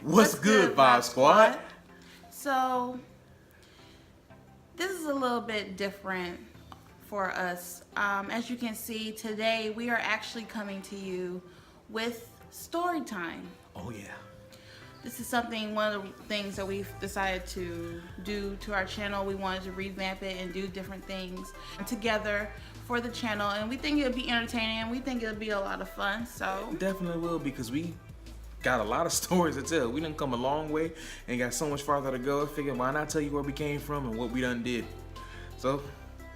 What's good, Vibe Squad? So, this is a little bit different for us. As you can see, today we are actually coming to you with story time. Oh yeah. This is one of the things that we've decided to do to our channel. We wanted to revamp it and do different things together for the channel, and we think it'll be entertaining and we think it'll be a lot of fun. So It definitely will, because we got a lot of stories to tell. We done come a long way and got so much farther to go. I figured, why not tell you where we came from and what we done did. So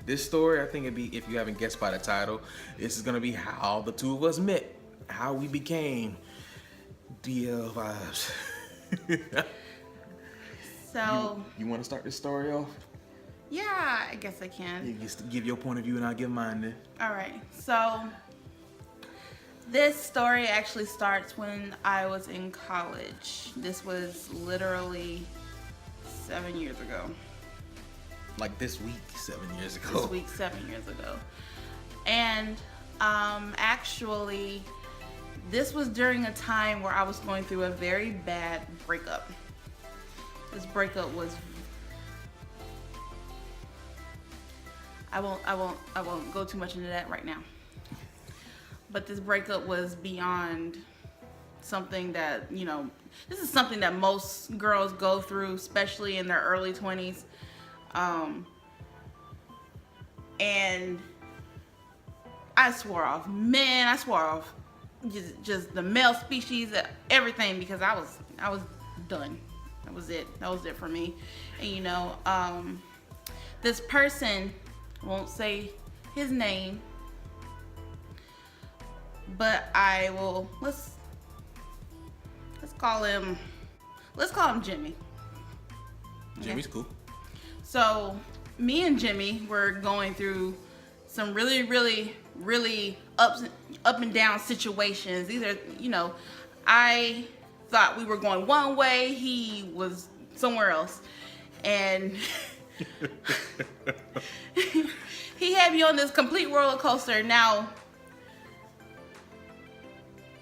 this story, I think it'd be, if you haven't guessed by the title, this is gonna be how the two of us met, how we became DL Vibes. So you want to start this story off? yeah, I guess I can. You just give your point of view and I'll give mine then. All right. So this story actually starts when I was in college. This was literally 7 years ago. Like this week, 7 years ago. This week, 7 years ago. And actually, this was during a time where I was going through a very bad breakup. This breakup was, I won't go too much into that right now. But this breakup was beyond something that, you know, this is something that most girls go through, especially in their early 20s. And I swore off just the male species, everything, because I was done. That was it for me. And you know, this person, won't say his name, but I will, let's call him Jimmy. Jimmy's cool. So me and Jimmy were going through some really up and down situations. Either, you know, I thought we were going one way, he was somewhere else, and he had me on this complete roller coaster. Now,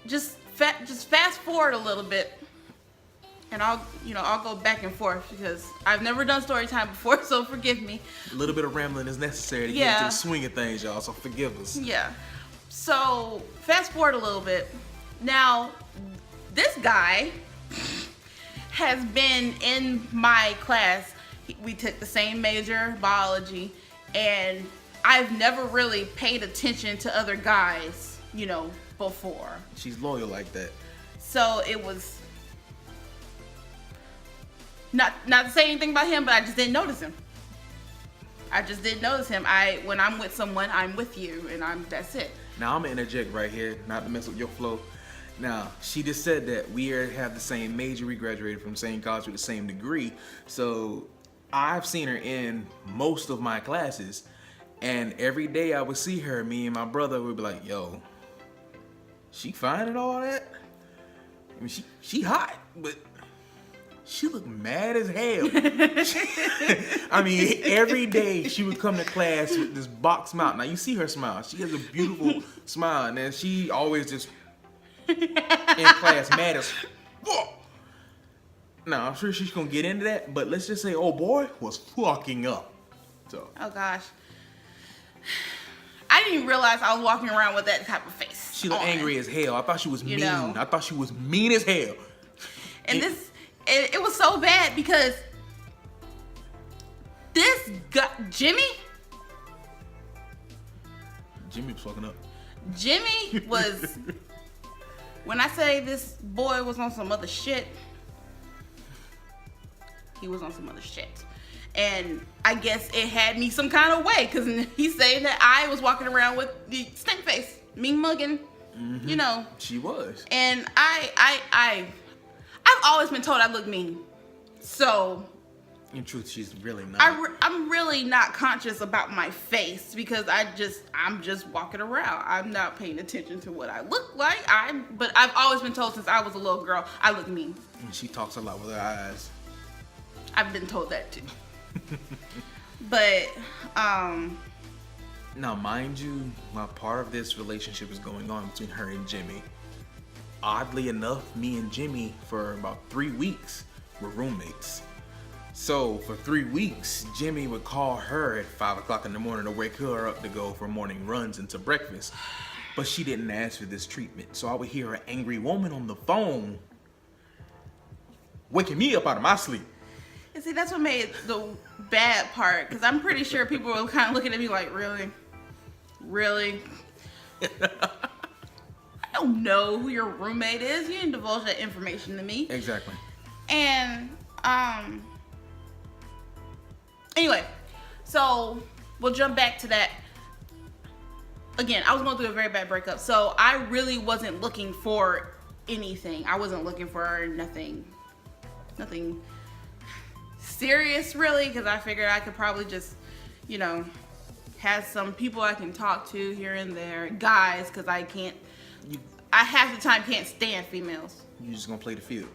just fast forward a little bit, and I'll go back and forth because I've never done story time before, so forgive me. A little bit of rambling is necessary to get into the swing of things, y'all, so forgive us. Yeah. So, fast forward a little bit. Now, this guy has been in my class. We took the same major, biology, and I've never really paid attention to other guys, you know, before. She's loyal like that. So it was not to say anything about him, but I just didn't notice him. When I'm with someone, I'm with you, and that's it. Now I'm gonna interject right here, not to mess with your flow. Now, she just said that we have the same major, we graduated from the same college with the same degree. So I've seen her in most of my classes, and every day I would see her, me and my brother would be like, yo, she fine and all that? I mean, she hot, but she looked mad as hell. I mean, every day she would come to class with this box smile. Now you see her smile. She has a beautiful smile, and then she always just in class mad as fuck. Now I'm sure she's gonna get into that, but let's just say, oh boy was fucking up. So. Oh gosh. I didn't even realize I was walking around with that type of face. She looked angry as hell. I thought she was mean. Know. I thought she was mean as hell. And it was so bad because this guy, Jimmy was fucking up. Jimmy was, when I say this boy was on some other shit, he was on some other shit. And I guess it had me some kind of way, because he's saying that I was walking around with the stink face, mean mugging, you know. She was. And I've always been told I look mean. So in truth, she's really not. I'm really not conscious about my face because I'm just walking around. I'm not paying attention to what I look like. But I've always been told since I was a little girl, I look mean. And she talks a lot with her eyes. I've been told that too. But now, mind you, while part of this relationship is going on between her and Jimmy, oddly enough, me and Jimmy for about 3 weeks were roommates. So for 3 weeks, Jimmy would call her at 5 o'clock in the morning to wake her up to go for morning runs and to breakfast. But she didn't ask for this treatment. So I would hear an angry woman on the phone waking me up out of my sleep. And see, that's what made the bad part, because I'm pretty sure people were kind of looking at me like, really? Really? I don't know who your roommate is. You didn't divulge that information to me. Exactly. And, anyway, so we'll jump back to that. Again, I was going through a very bad breakup, so I really wasn't looking for anything. I wasn't looking for nothing serious, really, because I figured I could probably just, you know, have some people I can talk to here and there. Guys, because I half the time can't stand females. You just gonna play the field.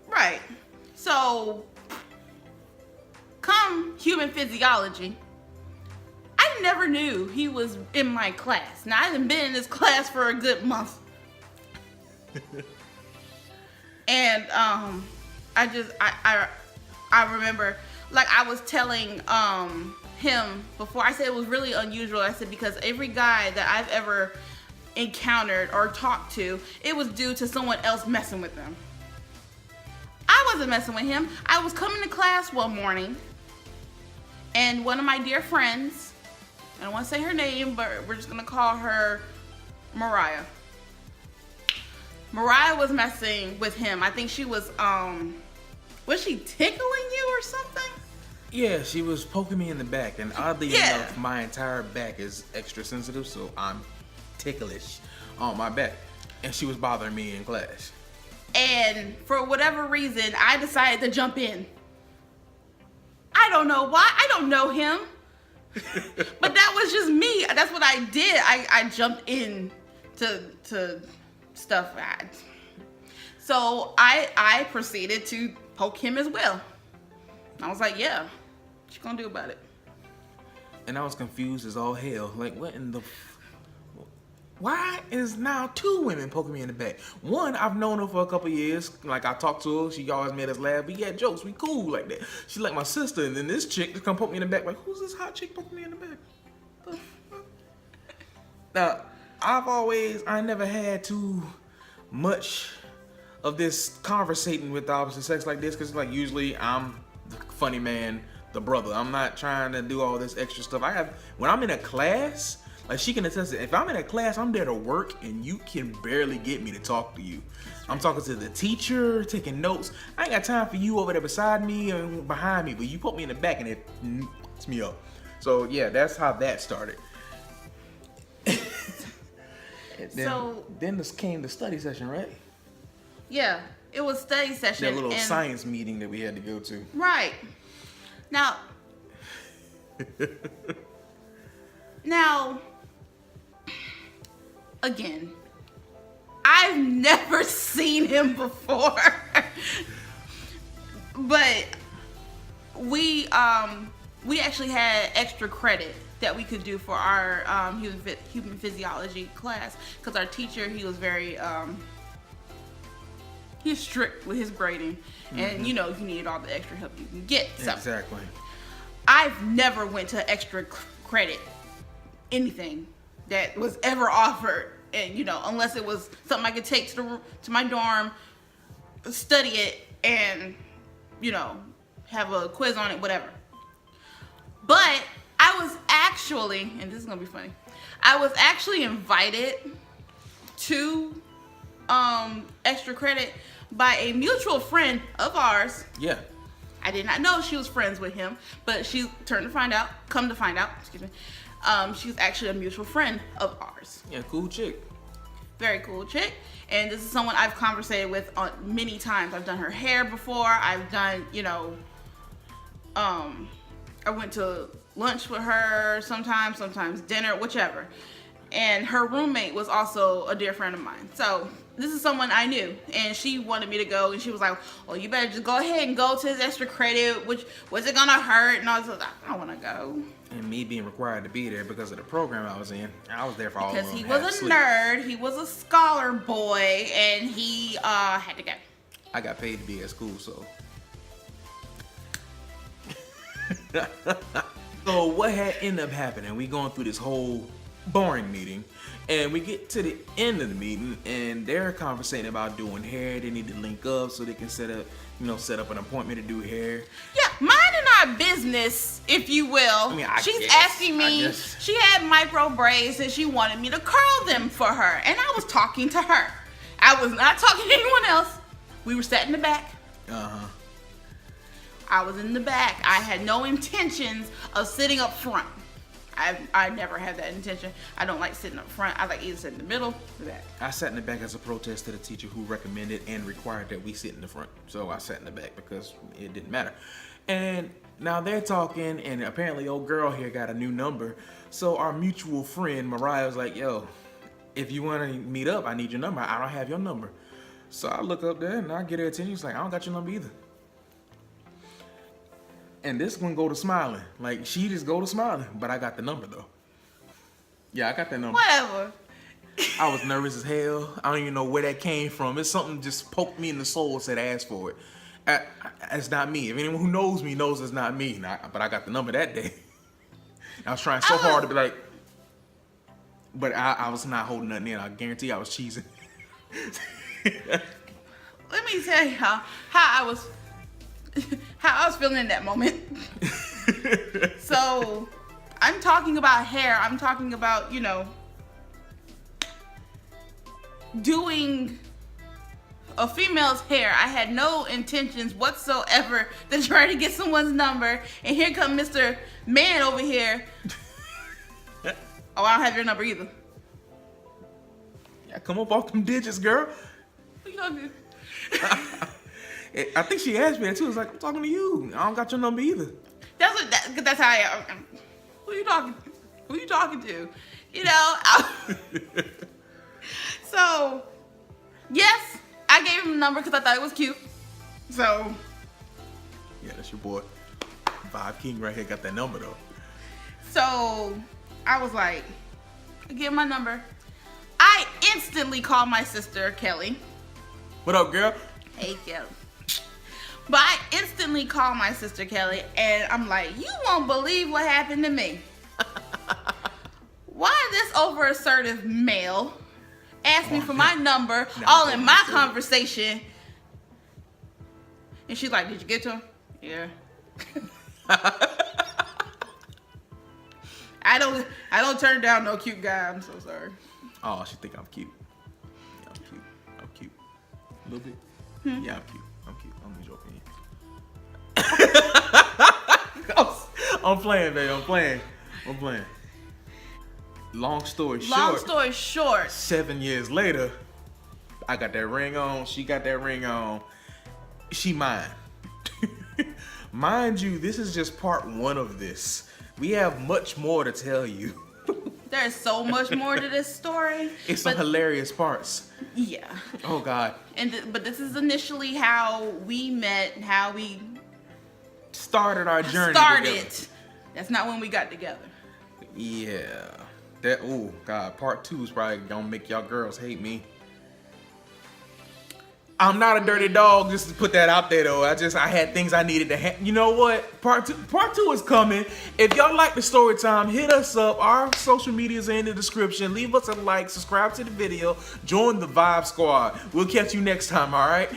Right. So, come human physiology, I never knew he was in my class. Now, I haven't been in this class for a good month. And I remember, like, I was telling him before, I said it was really unusual. I said because every guy that I've ever encountered or talked to, it was due to someone else messing with them. I wasn't messing with him. I was coming to class one morning, and one of my dear friends, I don't want to say her name, but we're just gonna call her Mariah. Mariah was messing with him. I think she was she tickling you or something? Yeah, she was poking me in the back, and oddly enough, my entire back is extra sensitive, so I'm ticklish on my back, and she was bothering me in class. And for whatever reason, I decided to jump in. I don't know why. I don't know him. But that was just me. That's what I did. I jumped in to stuff. So I proceeded to poke him as well. I was like, yeah, what you gonna do about it? And I was confused as all hell. Like, what in the... Why is now 2 women poking me in the back? One, I've known her for a couple years. Like, I talked to her. She always made us laugh. We had jokes. We cool like that. She's like my sister. And then this chick just come poke me in the back. Like, who's this hot chick poking me in the back? The fuck? Now, I never had too much of this conversating with the opposite sex like this. Because, like, usually I'm the funny man, the brother. I'm not trying to do all this extra stuff. When I'm in a class... Like, she can attest it. If I'm in a class, I'm there to work, and you can barely get me to talk to you. I'm talking to the teacher, taking notes. I ain't got time for you over there beside me or behind me, but you put me in the back, and it fucks me up. So, yeah, that's how that started. Then this came the study session, right? Yeah, it was study session. That little science meeting that we had to go to. Right. Now, again, I've never seen him before, but we actually had extra credit that we could do for our human physiology class, because our teacher, he was very he's strict with his grading, and you need all the extra help you can get. So Exactly. I've never went to extra credit anything that was ever offered, and unless it was something I could take to my dorm, study it, and have a quiz on it, whatever. But I was actually, and this is gonna be funny, I was actually invited to extra credit by a mutual friend of ours. Yeah. I did not know she was friends with him, but she come to find out, excuse me, she was actually a mutual friend of ours. Yeah, cool chick. Very cool chick. And this is someone I've conversated with many times. I've done her hair before. I've done, I went to lunch with her sometimes dinner, whichever. and her roommate was also a dear friend of mine. So this is someone I knew, and she wanted me to go, and she was like, "Well, you better just go ahead and go to this extra credit. Which was it gonna hurt?" And I was like, "I don't want to go." And me being required to be there because of the program I was in, I was there for all of them. Because he was a nerd, he was a scholar boy, and he had to go. I got paid to be at school, so. So what had ended up happening? We going through this whole boring meeting, and we get to the end of the meeting, and they're conversating about doing hair. They need to link up so they can set up an appointment to do hair. Yeah, minding our business, if you will. I mean, She's asking me. She had micro braids, and she wanted me to curl them for her, and I was talking to her. I was not talking to anyone else. We were sat in the back. I was in the back. I had no intentions of sitting up front. I never had that intention. I don't like sitting up front. I like either sit in the middle or the back. I sat in the back as a protest to the teacher who recommended and required that we sit in the front. So I sat in the back because it didn't matter. And now they're talking, and apparently old girl here got a new number. So our mutual friend Mariah was like, "Yo, if you want to meet up, I need your number. I don't have your number." So I look up there and I get her attention. She's like, "I don't got your number either." And this one go to Smiling. Like, she just go to Smiling. But I got the number, though. Yeah, I got that number. Whatever. I was nervous as hell. I don't even know where that came from. It's something just poked me in the soul and said, "Ask for it." It's not me. If anyone who knows me knows it's not me. But I got the number that day. I was trying so hard to be like... But I was not holding nothing in. I guarantee I was cheesing. Let me tell you how I was feeling in that moment. So, I'm talking about hair. I'm talking about, doing a female's hair. I had no intentions whatsoever to try to get someone's number. And here come Mr. Man over here. Oh, I don't have your number either. Yeah, come up off them digits, girl. What you talking to? I think she asked me that too. It's like, "I'm talking to you. I don't got your number either." That's how I am. Who you talking to? Who you talking to? So, yes, I gave him a number because I thought it was cute. So. Yeah, that's your boy. Vibe King right here got that number though. So, I was like, I give him my number. I instantly called my sister, Kelly. What up, girl? Hey, Kelly. But I instantly called my sister Kelly, and I'm like, "You won't believe what happened to me." Why this over assertive male asked me for my number all in my conversation? And she's like, "Did you get to him?" "Yeah." I don't turn down no cute guy. I'm so sorry. Oh, she think I'm cute. Yeah, I'm cute. A little bit. Yeah, I'm cute. I'm joking. I'm playing, babe. I'm playing. Long story short, 7 years later, I got that ring on. She got that ring on. She mine. Mind you, this is just part one of this. We have much more to tell you. There's so much more to this story. It's some hilarious parts. Yeah. Oh God. But this is initially how we met, how we started our journey together. That's not when we got together. Yeah. Oh God. Part 2 is probably gonna make y'all girls hate me. I'm not a dirty dog, just to put that out there though. I had things I needed to you know what? Part two is coming. If y'all like the story time, hit us up. Our social medias are in the description. Leave us a like, subscribe to the video, join the Vibe Squad. We'll catch you next time, all right?